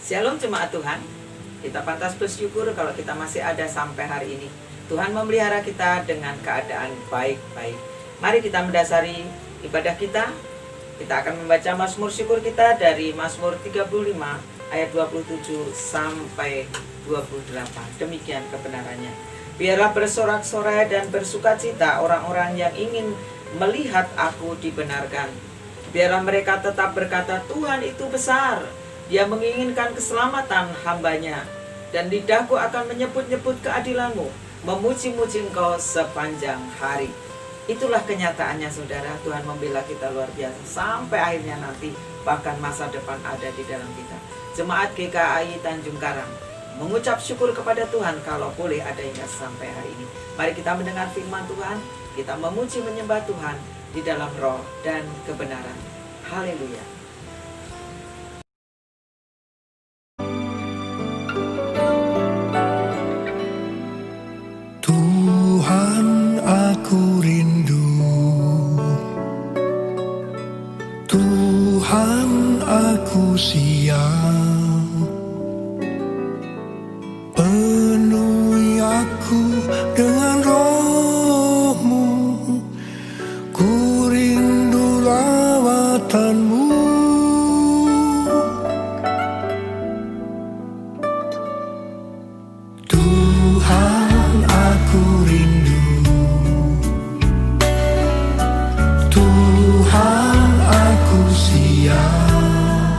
Shalom jemaat Tuhan. Kita pantas bersyukur kalau kita masih ada sampai hari ini. Tuhan memelihara kita dengan keadaan baik-baik. Mari kita mendasari ibadah kita. Kita akan membaca Mazmur syukur kita dari Mazmur 35 ayat 27 sampai 28. Demikian kebenarannya. Biarlah bersorak-sorai dan bersukacita orang-orang yang ingin melihat aku dibenarkan. Biarlah mereka tetap berkata, Tuhan itu besar. Dia menginginkan keselamatan hambanya, dan lidahku akan menyebut-nyebut keadilanmu, memuji-muji engkau sepanjang hari. Itulah kenyataannya saudara, Tuhan membela kita luar biasa sampai akhirnya nanti, bahkan masa depan ada di dalam kita. Jemaat GKI Tanjung Karang mengucap syukur kepada Tuhan kalau boleh ada hingga sampai hari ini. Mari kita mendengar firman Tuhan, kita memuji menyembah Tuhan di dalam roh dan kebenaran. Haleluya. Tuhan, aku rindu. Tuhan, aku siap. Penuhi aku dengan roh-Mu. Ku rindu lawatan-Mu. Tuhan, aku rindu. Tuhan, aku siap.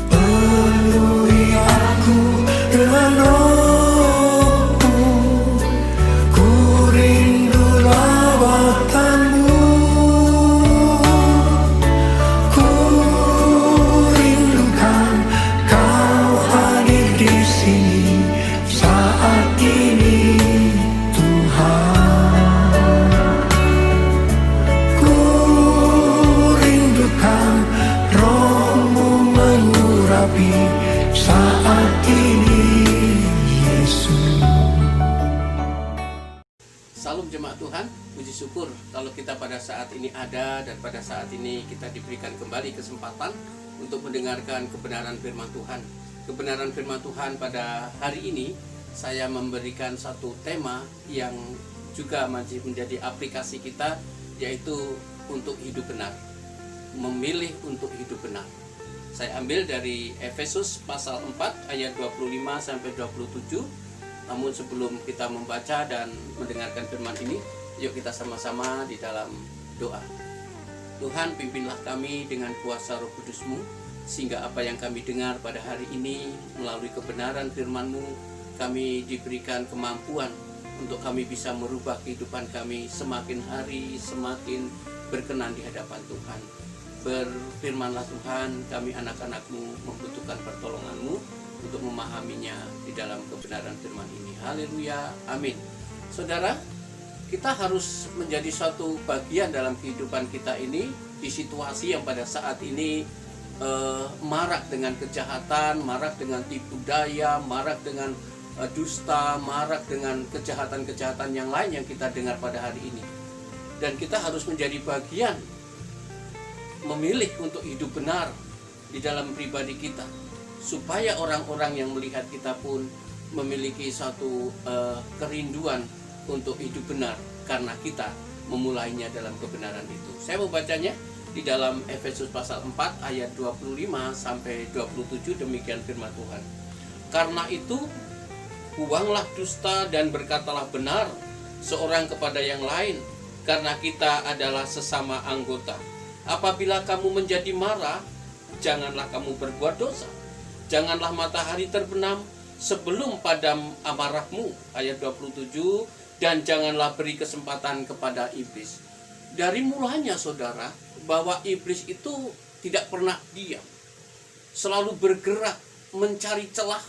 Penuhi aku dengan roh-Mu. Ku rindu lawatan-Mu. Ku rindukan Kau hadir di sini saat ini, Tuhan. Ku rindukan Roh-Mu mengurapi saat ini, Yesus. Salam jemaat Tuhan, puji syukur kalau kita pada saat ini ada dan pada saat ini kita diberikan kembali kesempatan untuk mendengarkan kebenaran firman Tuhan. Kebenaran firman Tuhan pada hari ini saya memberikan satu tema yang juga masih menjadi aplikasi kita, yaitu untuk hidup benar. Memilih untuk hidup benar. Saya ambil dari Efesus pasal 4 ayat 25 sampai 27. Namun sebelum kita membaca dan mendengarkan firman ini, yuk kita sama-sama di dalam doa. Tuhan, pimpinlah kami dengan kuasa Roh Kudus-Mu, sehingga apa yang kami dengar pada hari ini melalui kebenaran firman-Mu, kami diberikan kemampuan untuk kami bisa merubah kehidupan kami semakin hari semakin berkenan di hadapan Tuhan. Berfirmanlah Tuhan, kami anak-anak-Mu membutuhkan pertolongan-Mu untuk memahaminya di dalam kebenaran firman ini. Haleluya, amin. Saudara, kita harus menjadi suatu bagian dalam kehidupan kita ini di situasi yang pada saat ini marak dengan kejahatan, marak dengan tipu daya, marak dengan dusta, marak dengan kejahatan-kejahatan yang lain yang kita dengar pada hari ini. Dan kita harus menjadi bagian memilih untuk hidup benar di dalam pribadi kita, supaya orang-orang yang melihat kita pun memiliki satu kerinduan untuk hidup benar karena kita memulainya dalam kebenaran itu. Saya mau bacanya di dalam Efesus pasal 4 ayat 25 sampai 27. Demikian firman Tuhan. Karena itu buanglah dusta dan berkatalah benar seorang kepada yang lain, karena kita adalah sesama anggota. Apabila kamu menjadi marah, janganlah kamu berbuat dosa. Janganlah matahari terbenam sebelum padam amarahmu. Ayat 27. Dan janganlah beri kesempatan kepada iblis. Dari mulanya saudara, bahwa iblis itu tidak pernah diam, selalu bergerak mencari celah.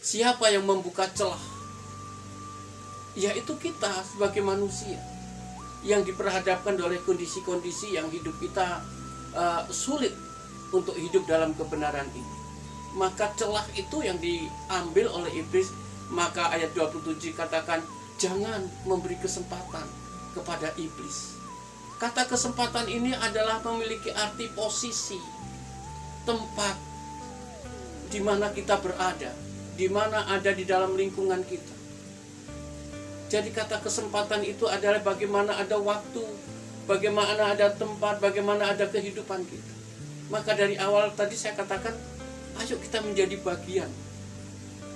Siapa yang membuka celah? Yaitu kita sebagai manusia yang diperhadapkan oleh kondisi-kondisi yang hidup kita sulit untuk hidup dalam kebenaran ini. Maka celah itu yang diambil oleh iblis. Maka ayat 27 katakan, jangan memberi kesempatan kepada iblis. Kata kesempatan ini adalah memiliki arti posisi, tempat, di mana kita berada, di mana ada di dalam lingkungan kita. Jadi kata kesempatan itu adalah bagaimana ada waktu, bagaimana ada tempat, bagaimana ada kehidupan kita. Maka dari awal tadi saya katakan, ayo kita menjadi bagian.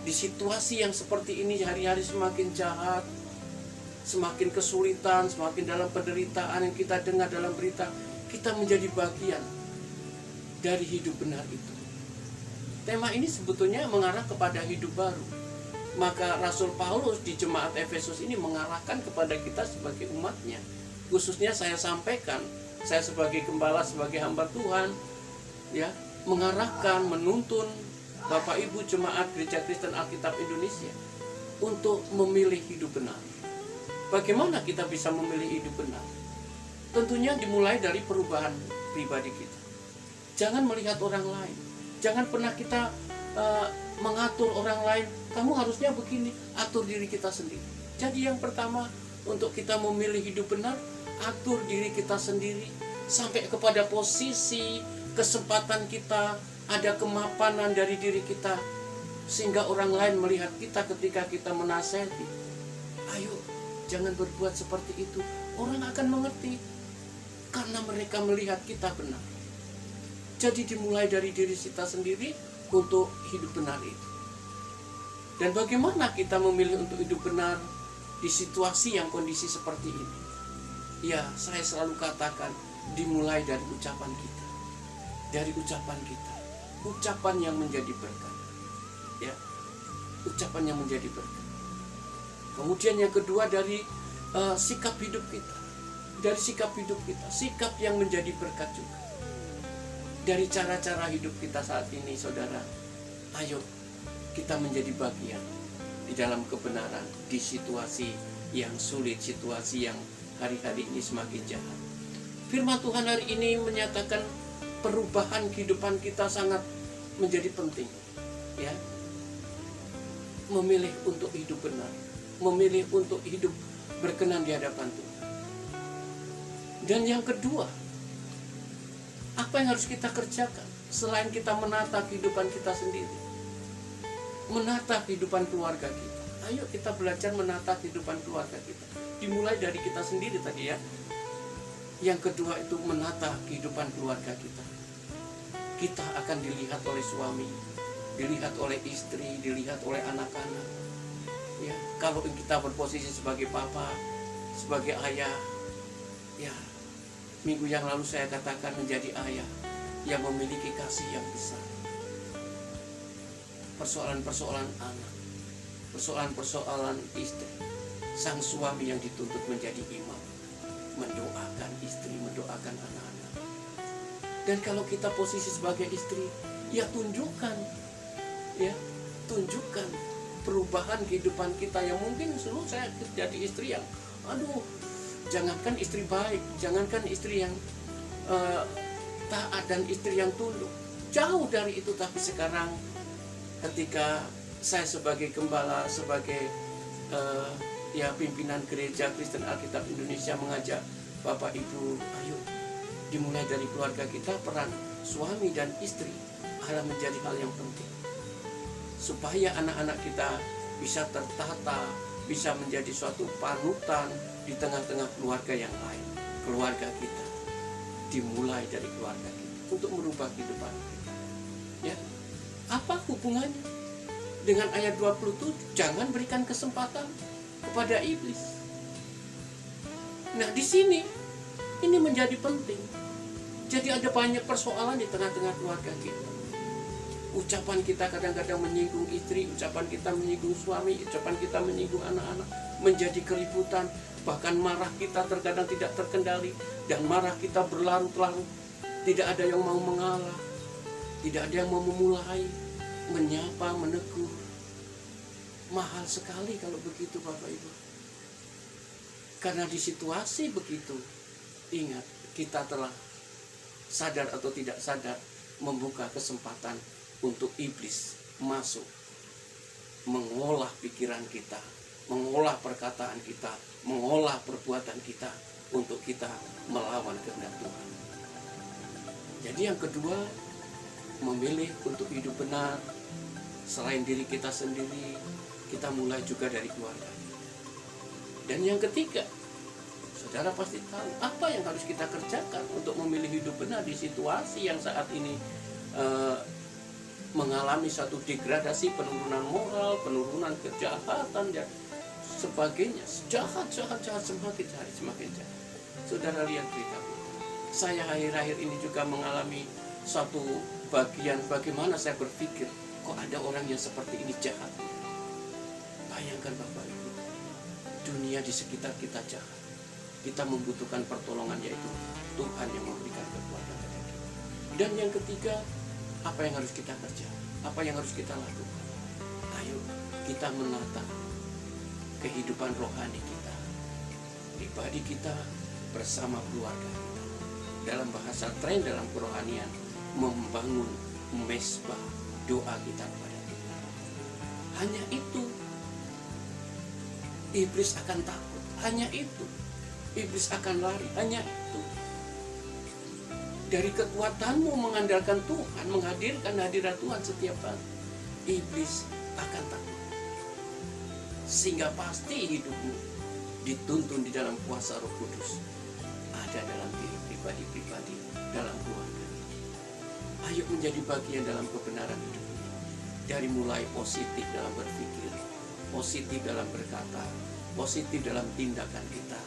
Di situasi yang seperti ini hari-hari semakin jahat, semakin kesulitan, semakin dalam penderitaan yang kita dengar dalam berita, kita menjadi bagian dari hidup benar itu. Tema ini sebetulnya mengarah kepada hidup baru. Maka Rasul Paulus di jemaat Efesus ini mengarahkan kepada kita sebagai umatnya. Khususnya saya sampaikan, saya sebagai gembala, sebagai hamba Tuhan, ya, mengarahkan, menuntun Bapak Ibu jemaat Gereja Kristen Alkitab Indonesia untuk memilih hidup benar. Bagaimana kita bisa memilih hidup benar? Tentunya dimulai dari perubahan pribadi kita. Jangan melihat orang lain. Jangan pernah kita mengatur orang lain. Kamu harusnya begini. Atur diri kita sendiri. Jadi yang pertama, untuk kita memilih hidup benar, atur diri kita sendiri. Sampai kepada posisi, kesempatan kita, ada kemapanan dari diri kita. Sehingga orang lain melihat kita ketika kita menasihati. Ayo, jangan berbuat seperti itu. Orang akan mengerti. Karena mereka melihat kita benar. Jadi dimulai dari diri kita sendiri untuk hidup benar itu. Dan bagaimana kita memilih untuk hidup benar di situasi yang kondisi seperti ini? Ya, saya selalu katakan dimulai dari ucapan kita. Dari ucapan kita. Ucapan yang menjadi berkat. Ya, ucapan yang menjadi berkat. Kemudian yang kedua dari sikap hidup kita. Dari sikap hidup kita, sikap yang menjadi berkat juga. Dari cara-cara hidup kita saat ini, saudara, ayo kita menjadi bagian di dalam kebenaran di situasi yang sulit, situasi yang hari-hari ini semakin jahat. Firman Tuhan hari ini menyatakan perubahan kehidupan kita sangat menjadi penting, ya. Memilih untuk hidup benar, memilih untuk hidup berkenan di hadapan Tuhan. Dan yang kedua, apa yang harus kita kerjakan selain kita menata kehidupan kita sendiri, menata kehidupan keluarga kita? Ayo kita belajar menata kehidupan keluarga kita. Dimulai dari kita sendiri tadi, ya. Yang kedua itu menata kehidupan keluarga kita. Kita akan dilihat oleh suami, dilihat oleh istri, dilihat oleh anak-anak. Ya, kalau kita berposisi sebagai papa, sebagai ayah, ya, minggu yang lalu saya katakan menjadi ayah yang memiliki kasih yang besar. Persoalan-persoalan anak, persoalan-persoalan istri, sang suami yang dituntut menjadi imam, mendoakan istri, mendoakan anak-anak. Dan kalau kita posisi sebagai istri, ya tunjukkan perubahan kehidupan kita yang mungkin dulu saya jadi istri yang, jangankan istri baik, jangankan istri yang taat dan istri yang tunduk, jauh dari itu. Tapi sekarang ketika saya sebagai gembala, sebagai pimpinan Gereja Kristen Alkitab Indonesia mengajak Bapak Ibu, ayo dimulai dari keluarga kita, peran suami dan istri adalah menjadi hal yang penting supaya anak-anak kita bisa tertata, bisa menjadi suatu panutan di tengah-tengah keluarga yang lain. Keluarga kita dimulai dari keluarga kita untuk merubah kehidupan kita. Ya, apa hubungannya dengan ayat 27? Jangan berikan kesempatan kepada iblis. Nah, di sini ini menjadi penting. Jadi ada banyak persoalan di tengah-tengah keluarga kita. Ucapan kita kadang-kadang menyinggung istri, ucapan kita menyinggung suami, ucapan kita menyinggung anak-anak, menjadi keributan. Bahkan marah kita terkadang tidak terkendali, dan marah kita berlarut-larut. Tidak ada yang mau mengalah, tidak ada yang mau memulai, menyapa, menegur. Mahal sekali kalau begitu, Bapak Ibu. Karena di situasi begitu, ingat, kita telah sadar atau tidak sadar membuka kesempatan untuk iblis masuk, mengolah pikiran kita, mengolah perkataan kita, mengolah perbuatan kita untuk kita melawan kehendak Tuhan. Jadi yang kedua, memilih untuk hidup benar, selain diri kita sendiri, kita mulai juga dari keluarga. Dan yang ketiga, saudara pasti tahu apa yang harus kita kerjakan untuk memilih hidup benar di situasi yang saat ini mengalami satu degradasi, penurunan moral, penurunan kejahatan dan sebagainya. Jahat semakin hari semakin jahat. Saudara lihat berita. Saya akhir-akhir ini juga mengalami satu bagian bagaimana saya berpikir, kok ada orang yang seperti ini jahat. Bayangkan Bapak Ibu, dunia di sekitar kita jahat. Kita membutuhkan pertolongan, yaitu Tuhan yang memberikan kekuatan kepada kita. Dan yang ketiga, apa yang harus kita kerjakan? Apa yang harus kita lakukan? Ayo kita menata kehidupan rohani kita, pribadi kita bersama keluarga kita. Dalam bahasa tren dalam kerohanian, membangun mesbah doa kita kepada Tuhan. Hanya itu iblis akan takut. Hanya itu iblis akan lari. Hanya itu. Dari kekuatanmu mengandalkan Tuhan, menghadirkan hadirat Tuhan setiap hari, iblis akan takut. Sehingga pasti hidupmu dituntun di dalam kuasa Roh Kudus, ada dalam diri pribadi-pribadi, dalam keluarga. Ayo menjadi bagian dalam kebenaran hidup ini. Dari mulai positif dalam berpikir, positif dalam berkata, positif dalam tindakan kita.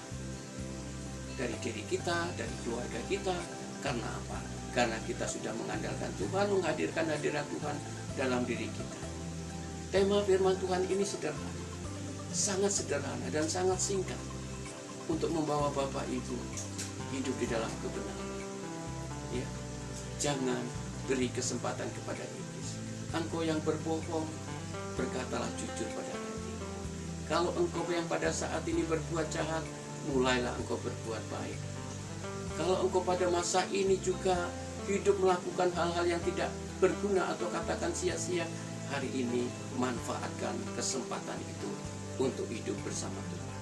Dari diri kita, dari keluarga kita. Karena apa? Karena kita sudah mengandalkan Tuhan, menghadirkan hadirat Tuhan dalam diri kita. Tema firman Tuhan ini sederhana, sangat sederhana dan sangat singkat untuk membawa Bapak Ibu hidup di dalam kebenaran. Ya, jangan beri kesempatan kepada iblis. Engkau yang berbohong, berkatalah jujur pada hati. Kalau engkau yang pada saat ini berbuat jahat, mulailah engkau berbuat baik. Kalau engkau pada masa ini juga hidup melakukan hal-hal yang tidak berguna atau katakan sia-sia, hari ini manfaatkan kesempatan itu untuk hidup bersama Tuhan.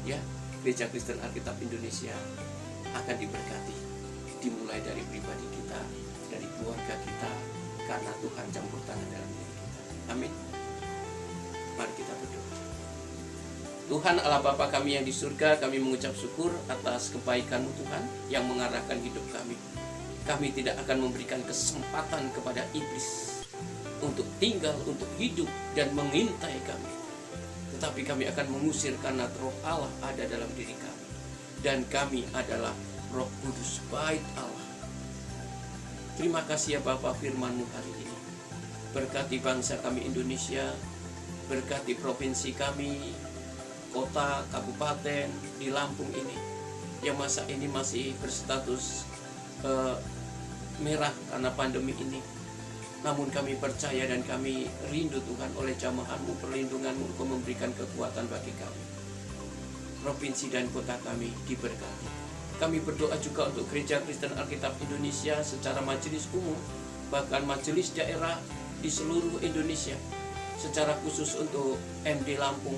Ya, Gereja Kristen Alkitab Indonesia akan diberkati, dimulai dari pribadi kita, dari keluarga kita, karena Tuhan campur tangan dalam diri kita. Amin. Mari kita berdoa. Tuhan Allah Bapa kami yang di surga, kami mengucap syukur atas kebaikan-Mu Tuhan yang mengarahkan hidup kami. Kami tidak akan memberikan kesempatan kepada iblis untuk tinggal, untuk hidup dan mengintai kami. Tetapi kami akan mengusir karena Roh Allah ada dalam diri kami. Dan kami adalah Roh Kudus, bait Allah. Terima kasih ya Bapa firman-Mu hari ini. Berkati bangsa kami Indonesia, berkati provinsi kami, kota, kabupaten di Lampung ini yang masa ini masih berstatus merah karena pandemi ini. Namun kami percaya dan kami rindu Tuhan oleh jamahan-Mu, perlindungan-Mu, Engkau memberikan kekuatan bagi kami. Provinsi dan kota kami diberkati. Kami berdoa juga untuk Gereja Kristen Alkitab Indonesia secara majelis umum, bahkan majelis daerah di seluruh Indonesia, secara khusus untuk MD Lampung.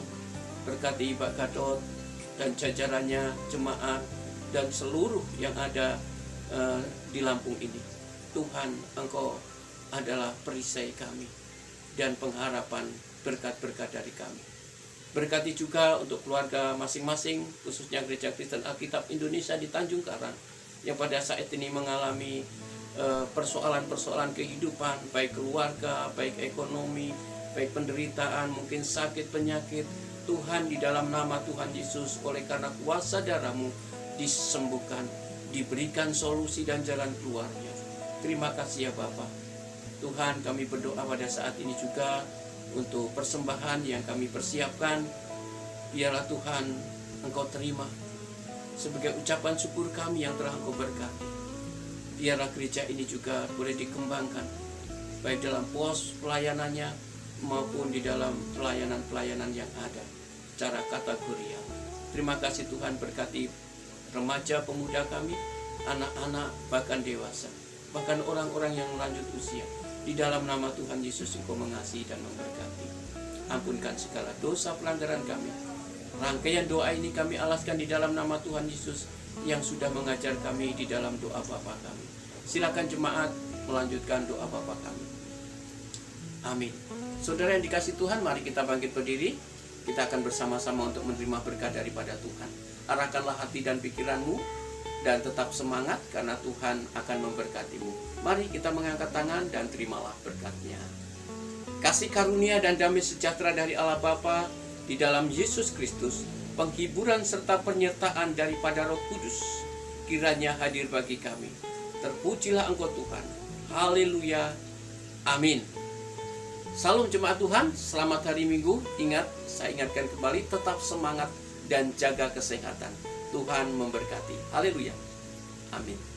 Berkati Pak Gatot dan jajarannya, jemaat dan seluruh yang ada di Lampung ini. Tuhan, Engkau adalah perisai kami dan pengharapan berkat-berkat dari kami. Berkati juga untuk keluarga masing-masing, khususnya Gereja Kristen Alkitab Indonesia di Tanjung Karang yang pada saat ini mengalami persoalan-persoalan kehidupan, baik keluarga, baik ekonomi, baik penderitaan, mungkin sakit, penyakit. Tuhan, di dalam nama Tuhan Yesus, oleh karena kuasa darah-Mu disembuhkan, diberikan solusi dan jalan keluarnya. Terima kasih ya Bapa. Tuhan, kami berdoa pada saat ini juga untuk persembahan yang kami persiapkan. Biarlah Tuhan Engkau terima sebagai ucapan syukur kami yang telah Engkau berkati. Biarlah gereja ini juga boleh dikembangkan, baik dalam pos pelayanannya maupun di dalam pelayanan-pelayanan yang ada secara kategorial. Terima kasih Tuhan, berkati remaja pemuda kami, anak-anak, bahkan dewasa, bahkan orang-orang yang lanjut usia. Di dalam nama Tuhan Yesus Engkau mengasihi dan memberkati. Ampunkan segala dosa pelanggaran kami. Rangkaian doa ini kami alaskan di dalam nama Tuhan Yesus yang sudah mengajar kami di dalam doa Bapa kami. Silakan jemaat melanjutkan doa Bapa kami. Amin. Saudara yang dikasih Tuhan, mari kita bangkit berdiri. Kita akan bersama-sama untuk menerima berkat daripada Tuhan. Arahkanlah hati dan pikiranmu dan tetap semangat karena Tuhan akan memberkatimu. Mari kita mengangkat tangan dan terimalah berkat-Nya. Kasih karunia dan damai sejahtera dari Allah Bapa di dalam Yesus Kristus, penghiburan serta penyertaan daripada Roh Kudus kiranya hadir bagi kami. Terpujilah Engkau Tuhan. Haleluya. Amin. Salam jemaat Tuhan, selamat hari Minggu. Ingat, saya ingatkan kembali, tetap semangat dan jaga kesehatan. Tuhan memberkati. Haleluya. Amin.